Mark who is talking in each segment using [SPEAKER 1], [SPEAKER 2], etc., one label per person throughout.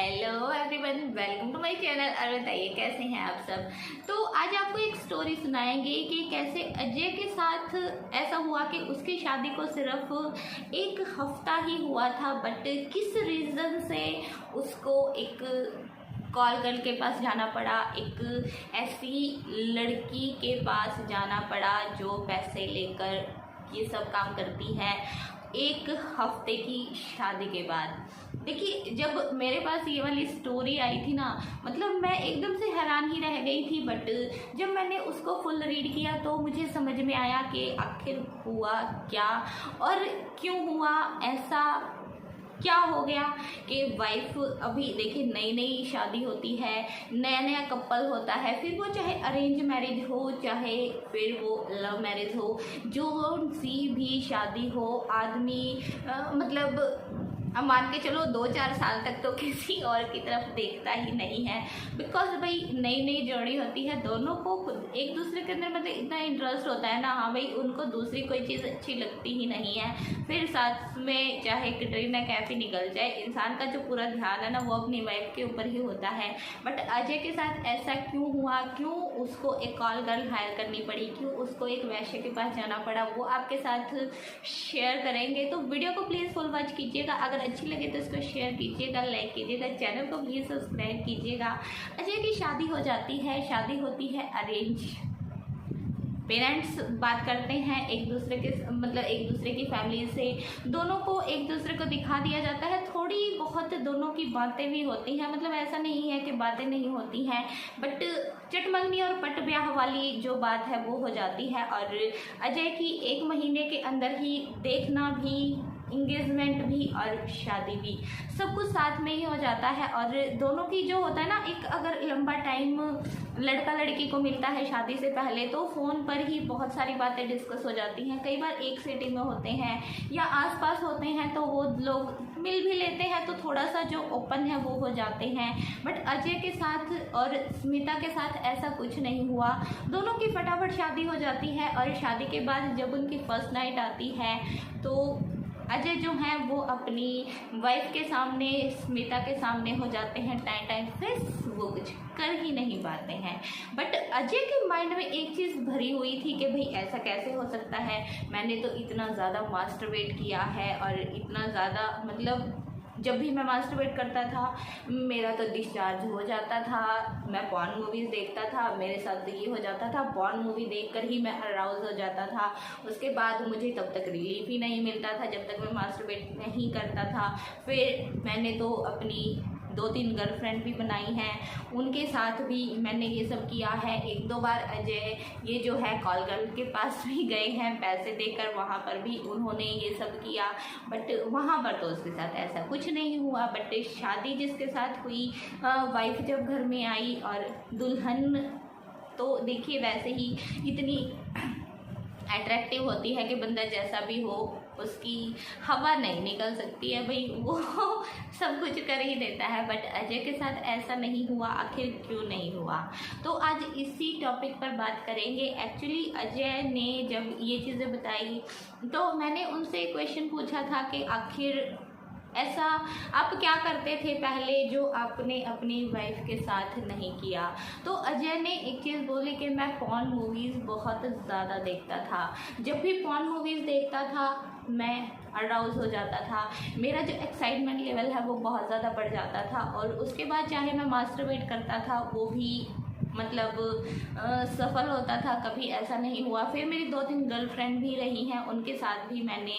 [SPEAKER 1] Hello everyone, welcome to my channel. और बताइए कैसे हैं आप सब। तो आज आपको एक स्टोरी सुनाएंगे कि कैसे अजय के साथ ऐसा हुआ कि उसकी शादी को सिर्फ एक हफ्ता ही हुआ था, बट किस रीज़न से उसको एक कॉल गर्ल के पास जाना पड़ा, एक ऐसी लड़की के पास जाना पड़ा जो पैसे लेकर ये सब काम करती है एक हफ्ते की शादी के बाद। देखिए, जब मेरे पास ये वाली स्टोरी आई थी ना, मतलब मैं एकदम से हैरान ही रह गई थी, बट जब मैंने उसको फुल रीड किया तो मुझे समझ में आया कि आखिर हुआ क्या और क्यों हुआ ऐसा, क्या हो गया कि वाइफ, अभी देखिए नई नई शादी होती है, नया नया कपल होता है, फिर वो चाहे अरेंज मैरिज हो चाहे फिर वो लव मैरिज हो, जो सी भी शादी हो, आदमी मतलब अब मान के चलो 2-4 साल तक तो किसी और की तरफ देखता ही नहीं है, बिकॉज भाई नई नई जोड़ी होती है, दोनों को एक दूसरे के अंदर मतलब इतना इंटरेस्ट होता है ना, हाँ भाई उनको दूसरी कोई चीज़ अच्छी लगती ही नहीं है, फिर साथ में चाहे कैटरीना कैफ ही निकल जाए, इंसान का जो पूरा ध्यान है ना वो अपनी वाइफ के ऊपर ही होता है। बट अजय के साथ ऐसा क्यों हुआ, क्यों उसको एक कॉल गर्ल हायर करनी पड़ी, क्यों उसको एक वैश्य के पास जाना पड़ा, वो आपके साथ शेयर करेंगे। तो वीडियो को प्लीज़ फुल वॉच कीजिएगा, अगर अच्छी लगे तो इसको शेयर कीजिएगा, लाइक कीजिएगा, चैनल को प्लीज़ सब्सक्राइब कीजिएगा। अजय की शादी हो जाती है, शादी होती है अरेंज। पेरेंट्स बात करते हैं एक दूसरे के, मतलब एक दूसरे की फैमिली से, दोनों को एक दूसरे को दिखा दिया जाता है, थोड़ी बहुत दोनों की बातें भी होती हैं, मतलब ऐसा नहीं है कि बातें नहीं होती हैं, बट चटमंगनी और पट ब्याह वाली जो बात है वो हो जाती है। और अजय की 1 महीने के अंदर ही देखना भी, इंगेजमेंट भी और शादी भी सब कुछ साथ में ही हो जाता है। और दोनों की जो होता है ना, एक अगर लंबा टाइम लड़का लड़की को मिलता है शादी से पहले तो फ़ोन पर ही बहुत सारी बातें डिस्कस हो जाती हैं, कई बार एक सिटी में होते हैं या आसपास होते हैं तो वो लोग मिल भी लेते हैं, तो थोड़ा सा जो ओपन है वो हो जाते हैं। बट अजय के साथ और स्मिता के साथ ऐसा कुछ नहीं हुआ, दोनों की फटाफट शादी हो जाती है। और शादी के बाद जब उनकी फर्स्ट नाइट आती है तो अजय जो हैं वो अपनी वाइफ के सामने, स्मिता के सामने हो जाते हैं टाइम फेस, वो कुछ कर ही नहीं पाते हैं। बट अजय के माइंड में एक चीज़ भरी हुई थी कि भाई ऐसा कैसे हो सकता है, मैंने तो इतना ज़्यादा मास्टरबेट किया है और इतना ज़्यादा, मतलब जब भी मैं मास्टरबेट करता था मेरा तो डिस्चार्ज हो जाता था, मैं पॉर्न मूवीज़ देखता था, मेरे साथ ये हो जाता था, पॉर्न मूवी देखकर ही मैं अराउज हो जाता था, उसके बाद मुझे तब तक रिलीफ ही नहीं मिलता था जब तक मैं मास्टरबेट नहीं करता था। फिर मैंने तो अपनी 2-3 गर्लफ्रेंड भी बनाई हैं, उनके साथ भी मैंने ये सब किया है। 1-2 बार अजय ये जो है कॉल गर्ल के पास भी गए हैं पैसे देकर, वहाँ पर भी उन्होंने ये सब किया, बट वहाँ पर तो उसके साथ ऐसा कुछ नहीं हुआ। बट शादी जिसके साथ हुई, वाइफ जब घर में आई और दुल्हन तो देखिए वैसे ही इतनी अट्रैक्टिव होती है कि बंदा जैसा भी हो उसकी हवा नहीं निकल सकती है, भाई वो सब कुछ कर ही देता है। बट अजय के साथ ऐसा नहीं हुआ, आखिर क्यों नहीं हुआ, तो आज इसी टॉपिक पर बात करेंगे। एक्चुअली अजय ने जब ये चीज़ें बताई तो मैंने उनसे क्वेश्चन पूछा था कि आखिर ऐसा आप क्या करते थे पहले जो आपने अपनी वाइफ के साथ नहीं किया। तो अजय ने एक चीज़ बोली कि मैं पॉर्न मूवीज़ बहुत ज़्यादा देखता था, जब भी पॉर्न मूवीज़ देखता था मैं अराउज हो जाता था, मेरा जो एक्साइटमेंट लेवल है वो बहुत ज़्यादा बढ़ जाता था, और उसके बाद चाहे मैं मास्टरबेट करता था वो भी मतलब सफल होता था, कभी ऐसा नहीं हुआ। फिर मेरी 2-3 गर्लफ्रेंड भी रही हैं, उनके साथ भी मैंने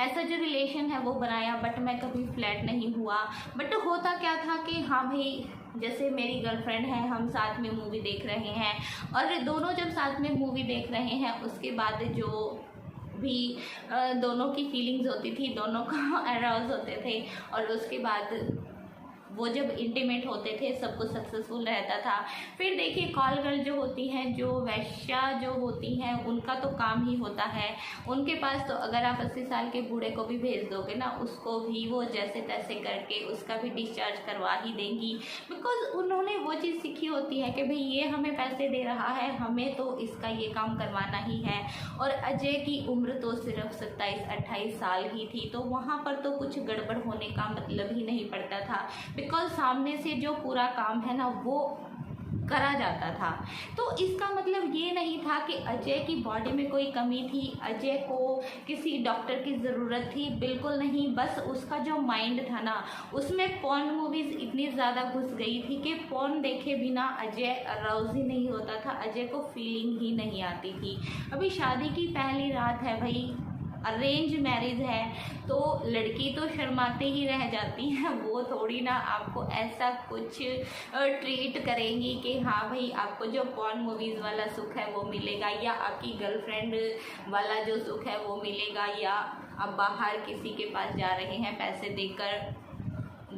[SPEAKER 1] ऐसा जो रिलेशन है वो बनाया, बट मैं कभी फ्लैट नहीं हुआ। बट होता क्या था कि हाँ भाई, जैसे मेरी गर्लफ्रेंड है, हम साथ में मूवी देख रहे हैं, और दोनों जब साथ में मूवी देख रहे हैं उसके बाद जो भी दोनों की फीलिंग्स होती थी, दोनों का अराउज होते थे, और उसके बाद वो जब इंटीमेट होते थे सब कुछ सक्सेसफुल रहता था। फिर देखिए कॉल गर्ल जो होती हैं, जो वैश्या जो होती हैं, उनका तो काम ही होता है, उनके पास तो अगर आप 80 साल के बूढ़े को भी भेज दोगे ना, उसको भी वो जैसे तैसे करके उसका भी डिस्चार्ज करवा ही देंगी, बिकॉज उन्होंने वो चीज़ सीखी होती है कि भाई ये हमें पैसे दे रहा है, हमें तो इसका ये काम करवाना ही है। और अजय की उम्र तो सिर्फ 27-28 साल ही थी, तो वहाँ पर तो कुछ गड़बड़ होने का मतलब ही नहीं पड़ता था। बिकॉज सामने से जो पूरा काम है ना वो करा जाता था। तो इसका मतलब ये नहीं था कि अजय की बॉडी में कोई कमी थी, अजय को किसी डॉक्टर की ज़रूरत थी, बिल्कुल नहीं। बस उसका जो माइंड था ना उसमें पॉर्न मूवीज़ इतनी ज़्यादा घुस गई थी कि पॉर्न देखे बिना अजय अराउज ही नहीं होता था, अजय को फीलिंग ही नहीं आती थी। अभी शादी की पहली रात है भाई, अरेंज मैरिज है, तो लड़की तो शर्माते ही रह जाती है, वो थोड़ी ना आपको ऐसा कुछ ट्रीट करेंगी कि हाँ भाई आपको जो पॉर्न मूवीज़ वाला सुख है वो मिलेगा, या आपकी गर्लफ्रेंड वाला जो सुख है वो मिलेगा, या आप बाहर किसी के पास जा रहे हैं पैसे देकर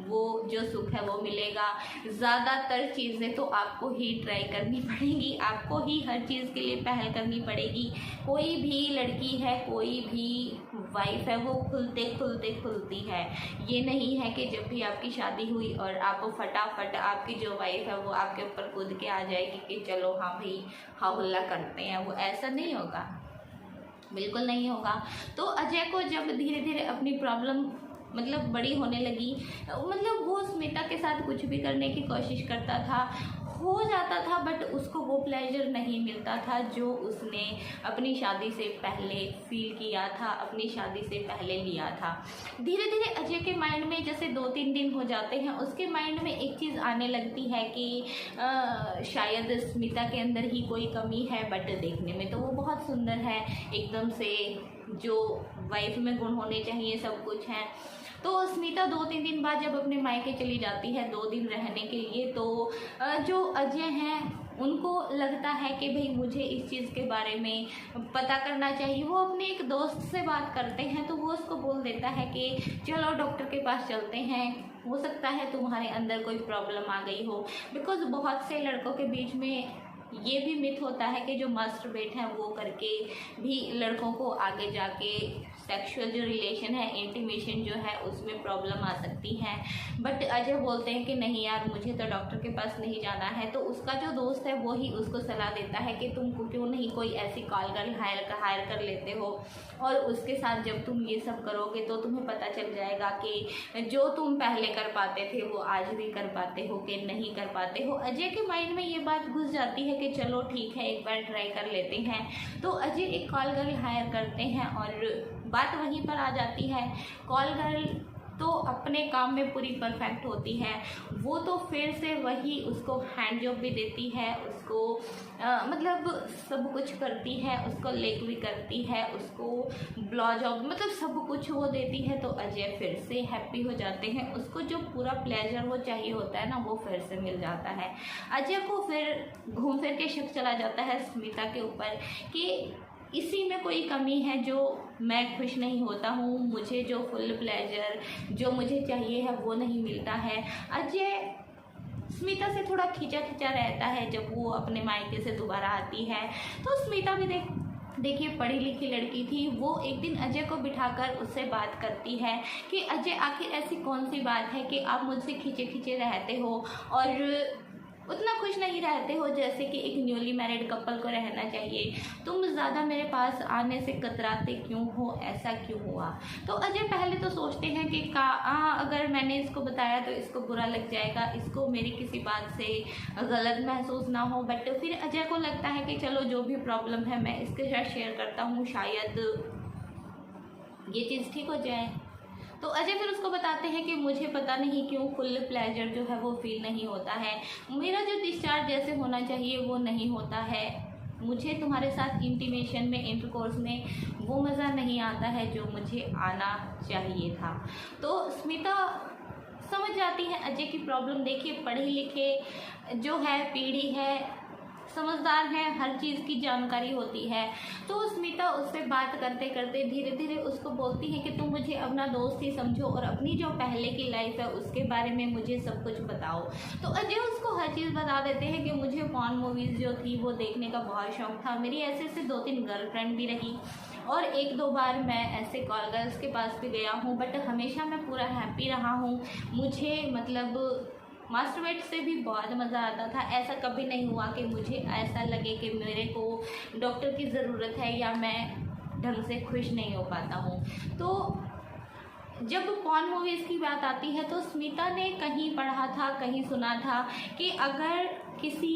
[SPEAKER 1] वो जो सुख है वो मिलेगा। ज़्यादातर चीज़ें तो आपको ही ट्राई करनी पड़ेगी, आपको ही हर चीज़ के लिए पहल करनी पड़ेगी। कोई भी लड़की है, कोई भी वाइफ है, वो खुलती है। ये नहीं है कि जब भी आपकी शादी हुई और आप फटाफट आपकी जो वाइफ है वो आपके ऊपर कूद के आ जाएगी कि चलो हाँ भाई हाँ हुल्ला करते हैं, वो ऐसा नहीं होगा, बिल्कुल नहीं होगा। तो अजय को जब धीरे धीरे अपनी प्रॉब्लम मतलब बड़ी होने लगी, मतलब वो स्मिता के साथ कुछ भी करने की कोशिश करता था, हो जाता था, बट उसको वो प्लेजर नहीं मिलता था जो उसने अपनी शादी से पहले फील किया था, अपनी शादी से पहले लिया था। धीरे धीरे अजय के माइंड में जैसे 2-3 दिन हो जाते हैं, उसके माइंड में एक चीज़ आने लगती है कि शायद स्मिता के अंदर ही कोई कमी है, बट देखने में तो वो बहुत सुंदर है, एकदम से जो वाइफ में गुण होने चाहिए सब कुछ है। तो स्मिता 2-3 दिन बाद जब अपने मायके चली जाती है 2 दिन रहने के लिए, तो जो अजय हैं उनको लगता है कि भाई मुझे इस चीज़ के बारे में पता करना चाहिए। वो अपने एक दोस्त से बात करते हैं, तो वो उसको बोल देता है कि चलो डॉक्टर के पास चलते हैं, हो सकता है तुम्हारे अंदर कोई प्रॉब्लम आ गई हो। बिकॉज बहुत से लड़कों के बीच में ये भी मिथ होता है कि जो मास्टरबेट हैं वो करके भी लड़कों को आगे जाके सेक्सुअल जो रिलेशन है, इंटीमेशन जो है, उसमें प्रॉब्लम आ सकती है। बट अजय बोलते हैं कि नहीं यार, मुझे तो डॉक्टर के पास नहीं जाना है। तो उसका जो दोस्त है वो ही उसको सलाह देता है कि तुम क्यों नहीं कोई ऐसी कॉल गर्ल हायर कर लेते हो, और उसके साथ जब तुम ये सब करोगे तो तुम्हें पता चल जाएगा कि जो तुम पहले कर पाते थे वो आज भी कर पाते हो कि नहीं कर पाते हो। अजय के माइंड में ये बात घुस जाती है कि चलो ठीक है, एक बार ट्राई कर लेते हैं। तो अजय एक कॉल गर्ल हायर करते हैं और बात वहीं पर आ जाती है। कॉल गर्ल तो अपने काम में पूरी परफेक्ट होती है, वो तो फिर से वही उसको हैंड जॉब भी देती है, उसको मतलब सब कुछ करती है, उसको लेग भी करती है, उसको ब्लो जॉब, मतलब सब कुछ वो देती है। तो अजय फिर से हैप्पी हो जाते हैं, उसको जो पूरा प्लेजर वो चाहिए होता है ना वो फिर से मिल जाता है। अजय को फिर घूम फिर के शक चला जाता है स्मिता के ऊपर कि इसी में कोई कमी है जो मैं खुश नहीं होता हूँ, मुझे जो फुल प्लेजर जो मुझे चाहिए है वो नहीं मिलता है। अजय स्मिता से थोड़ा खींचा रहता है जब वो अपने मायके से दोबारा आती है। तो स्मिता भी देखिए पढ़ी लिखी लड़की थी, वो एक दिन अजय को बिठाकर उससे बात करती है कि अजय आखिर ऐसी कौन सी बात है कि आप मुझसे खींचे रहते हो और उतना खुश नहीं रहते हो जैसे कि एक न्यूली मैरिड कपल को रहना चाहिए। तुम ज़्यादा मेरे पास आने से कतराते क्यों हो, ऐसा क्यों हुआ? तो अजय पहले तो सोचते हैं कि अगर मैंने इसको बताया तो इसको बुरा लग जाएगा, इसको मेरी किसी बात से गलत महसूस ना हो। बट फिर अजय को लगता है कि चलो जो भी प्रॉब्लम है मैं इसके साथ शेयर करता हूँ, शायद ये चीज़ ठीक हो जाए। तो अजय फिर उसको बताते हैं कि मुझे पता नहीं क्यों फुल प्लेजर जो है वो फील नहीं होता है, मेरा जो डिस्चार्ज जैसे होना चाहिए वो नहीं होता है, मुझे तुम्हारे साथ इंटीमेशन में, इंटरकोर्स में वो मज़ा नहीं आता है जो मुझे आना चाहिए था। तो स्मिता समझ जाती है अजय की प्रॉब्लम। देखिए पढ़े लिखे जो है पीढ़ी है, समझदार है, हर चीज़ की जानकारी होती है। तो स्मिता उससे बात करते करते धीरे धीरे उसको बोलती है कि तुम मुझे अपना दोस्त ही समझो और अपनी जो पहले की लाइफ है उसके बारे में मुझे सब कुछ बताओ। तो अजय उसको हर चीज़ बता देते हैं कि मुझे पॉर्न मूवीज़ जो थी वो देखने का बहुत शौक था, मेरी ऐसे 2-3 गर्लफ्रेंड भी रही और 1-2 बार मैं ऐसे कॉल गर्ल्स के पास भी गया हूँ, बट हमेशा मैं पूरा हैप्पी रहा हूँ। मुझे मतलब मास्टरबेट से भी बहुत मज़ा आता था, ऐसा कभी नहीं हुआ कि मुझे ऐसा लगे कि मेरे को डॉक्टर की ज़रूरत है या मैं ढंग से खुश नहीं हो पाता हूँ। तो जब पॉर्न मूवीज़ की बात आती है तो स्मिता ने कहीं पढ़ा था, कहीं सुना था कि अगर किसी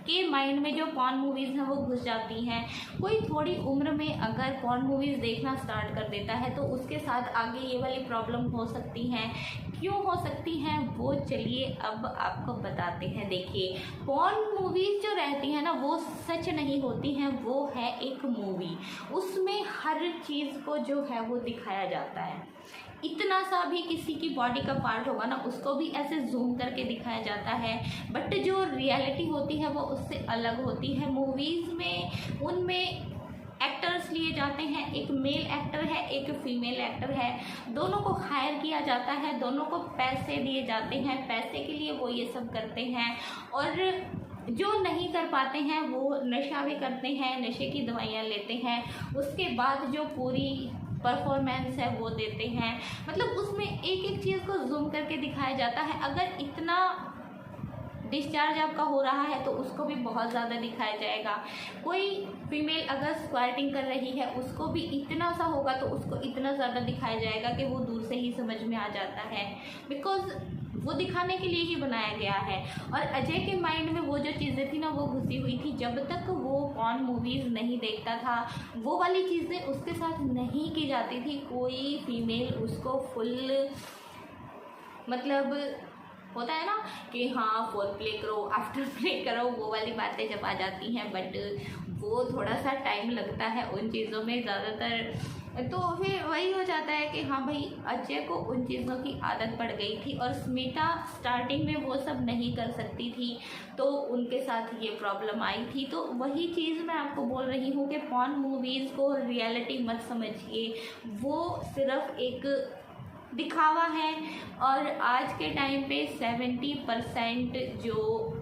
[SPEAKER 1] के माइंड में जो पॉर्न मूवीज़ हैं वो घुस जाती हैं, कोई थोड़ी उम्र में अगर पॉर्न मूवीज़ देखना स्टार्ट कर देता है तो उसके साथ आगे ये वाली प्रॉब्लम हो सकती हैं। क्यों हो सकती हैं वो चलिए अब आपको बताते हैं। देखिए, पॉर्न मूवीज़ जो रहती हैं ना वो सच नहीं होती हैं, वो है एक मूवी। उसमें हर चीज़ को जो है वो दिखाया जाता है। इतना सा भी किसी की बॉडी का पार्ट होगा ना उसको भी ऐसे जूम करके दिखाया जाता है, बट जो रियलिटी होती है वो उससे अलग होती है। मूवीज़ में उनमें एक्टर्स लिए जाते हैं, एक मेल एक्टर है, एक फीमेल एक्टर है, दोनों को हायर किया जाता है, दोनों को पैसे दिए जाते हैं, पैसे के लिए वो ये सब करते हैं। और जो नहीं कर पाते हैं वो नशा भी करते हैं, नशे की दवाइयाँ लेते हैं, उसके बाद जो पूरी परफॉर्मेंस है वो देते हैं। मतलब उसमें एक एक चीज़ को जूम करके दिखाया जाता है। अगर इतना डिस्चार्ज आपका हो रहा है तो उसको भी बहुत ज़्यादा दिखाया जाएगा। कोई फीमेल अगर स्क्वाटिंग कर रही है उसको भी इतना सा होगा तो उसको इतना ज़्यादा दिखाया जाएगा कि वो दूर से ही समझ में आ जाता है, बिकॉज वो दिखाने के लिए ही बनाया गया है। और अजय के माइंड में वो जो चीज़ें थी ना वो घुसी हुई थी। जब तक वो पॉर्न मूवीज़ नहीं देखता था वो वाली चीज़ें उसके साथ नहीं की जाती थी। कोई फीमेल उसको फुल मतलब होता है ना कि हाँ फोर प्ले करो, आफ्टर प्ले करो, वो वाली बातें जब आ जाती हैं, बट वो थोड़ा सा टाइम लगता है उन चीज़ों में ज़्यादातर। तो फिर वही हो जाता है कि हाँ भाई अजय को उन चीज़ों की आदत पड़ गई थी और स्मिता स्टार्टिंग में वो सब नहीं कर सकती थी, तो उनके साथ ये प्रॉब्लम आई थी। तो वही चीज़ मैं आपको बोल रही हूँ कि पॉर्न मूवीज़ को रियलिटी मत समझिए, वो सिर्फ एक दिखावा है। और आज के टाइम पे 70% जो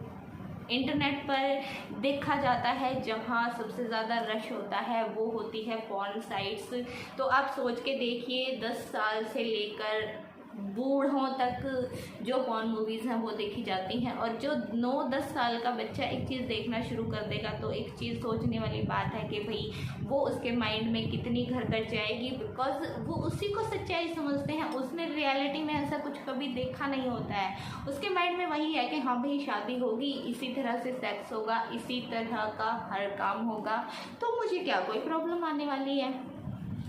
[SPEAKER 1] इंटरनेट पर देखा जाता है, जहाँ सबसे ज़्यादा रश होता है वो होती है पॉर्न साइट्स। तो आप सोच के देखिए 10 साल से लेकर बूढ़ों तक जो पॉर्न मूवीज़ हैं वो देखी जाती हैं। और जो 9-10 साल का बच्चा एक चीज़ देखना शुरू कर देगा तो एक चीज़ सोचने वाली बात है कि भाई वो उसके माइंड में कितनी घर कर जाएगी, बिकॉज वो उसी को सच्चाई समझते हैं। उसने रियलिटी में ऐसा कुछ कभी देखा नहीं होता है। उसके माइंड में वही है कि हाँ भाई शादी होगी, इसी तरह से सेक्स होगा, इसी तरह का हर काम होगा, तो मुझे क्या कोई प्रॉब्लम आने वाली है।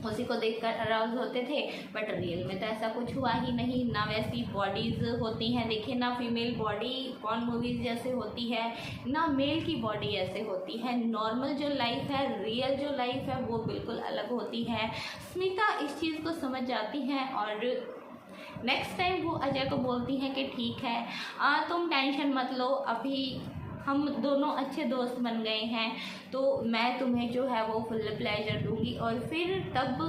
[SPEAKER 1] उसी को देखकर अराउज होते थे, बट रियल में तो ऐसा कुछ हुआ ही नहीं। ना वैसी बॉडीज़ होती हैं, देखिए ना फीमेल बॉडी पॉर्न मूवीज़ जैसे होती है, ना मेल की बॉडी ऐसे होती है। नॉर्मल जो लाइफ है, रियल जो लाइफ है वो बिल्कुल अलग होती है। स्मिता इस चीज़ को समझ जाती हैं और नेक्स्ट टाइम वो अजय को बोलती हैं कि ठीक है तुम टेंशन मत लो, अभी हम दोनों अच्छे दोस्त बन गए हैं तो मैं तुम्हें जो है वो फुल प्लेजर दूंगी। और फिर तब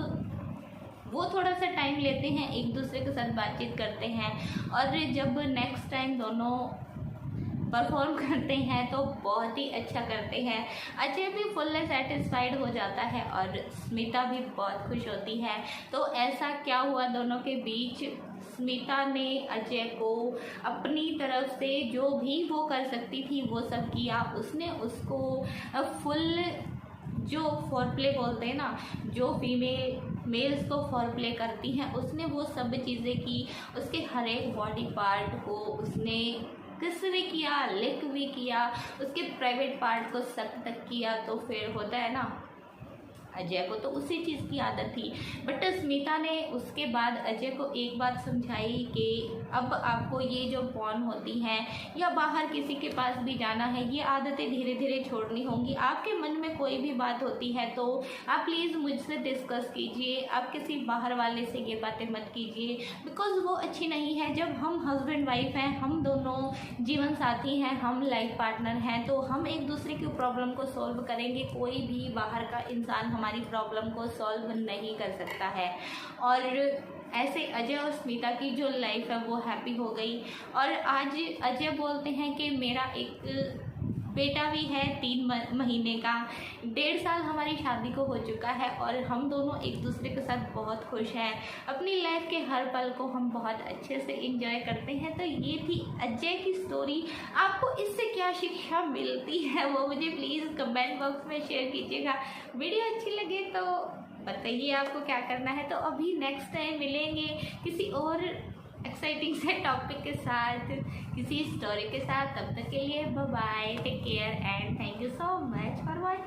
[SPEAKER 1] वो थोड़ा सा टाइम लेते हैं, एक दूसरे के साथ बातचीत करते हैं, और जब नेक्स्ट टाइम दोनों परफॉर्म करते हैं तो बहुत ही अच्छा करते हैं। अजय भी फुल सेटिस्फाइड हो जाता है और स्मिता भी बहुत खुश होती है। तो ऐसा क्या हुआ दोनों के बीच, स्मिता ने अजय को अपनी तरफ से जो भी वो कर सकती थी वो सब किया। उसने उसको फुल जो फोरप्ले बोलते हैं ना, जो फीमेल मेल्स को फोरप्ले करती हैं, उसने वो सब चीज़ें की। उसके हर एक बॉडी पार्ट को उसने किस भी किया, लिक भी किया, उसके प्राइवेट पार्ट को सक तक किया। तो फिर होता है ना, अजय को तो उसी चीज़ की आदत थी। बट स्मिता ने उसके बाद अजय को एक बात समझाई कि अब आपको ये जो पॉर्न होती हैं या बाहर किसी के पास भी जाना है, ये आदतें धीरे धीरे छोड़नी होंगी। आपके मन में कोई भी बात होती है तो आप प्लीज़ मुझसे डिस्कस कीजिए, आप किसी बाहर वाले से ये बातें मत कीजिए, बिकॉज़ वो अच्छी नहीं है। जब हम हस्बैंड वाइफ हैं, हम दोनों जीवन साथी हैं, हम लाइफ पार्टनर हैं, तो हम एक दूसरे की प्रॉब्लम को सॉल्व करेंगे। कोई भी बाहर का इंसान हमारी प्रॉब्लम को सॉल्व नहीं कर सकता है। और ऐसे अजय और स्मिता की जो लाइफ है वो हैप्पी हो गई। और आज अजय बोलते हैं कि मेरा एक बेटा भी है 3 महीने का, 1.5 साल हमारी शादी को हो चुका है और हम दोनों एक दूसरे के साथ बहुत खुश हैं। अपनी लाइफ के हर पल को हम बहुत अच्छे से एंजॉय करते हैं। तो ये थी अजय की स्टोरी। आपको इससे क्या शिक्षा मिलती है वो मुझे प्लीज़ कमेंट बॉक्स में शेयर कीजिएगा। वीडियो अच्छी लगे तो बताइए आपको क्या करना है। तो अभी नेक्स्ट टाइम मिलेंगे किसी और एक्साइटिंग से टॉपिक के साथ, किसी स्टोरी के साथ। तब तक के लिए bye bye, take care and thank you so much for watching.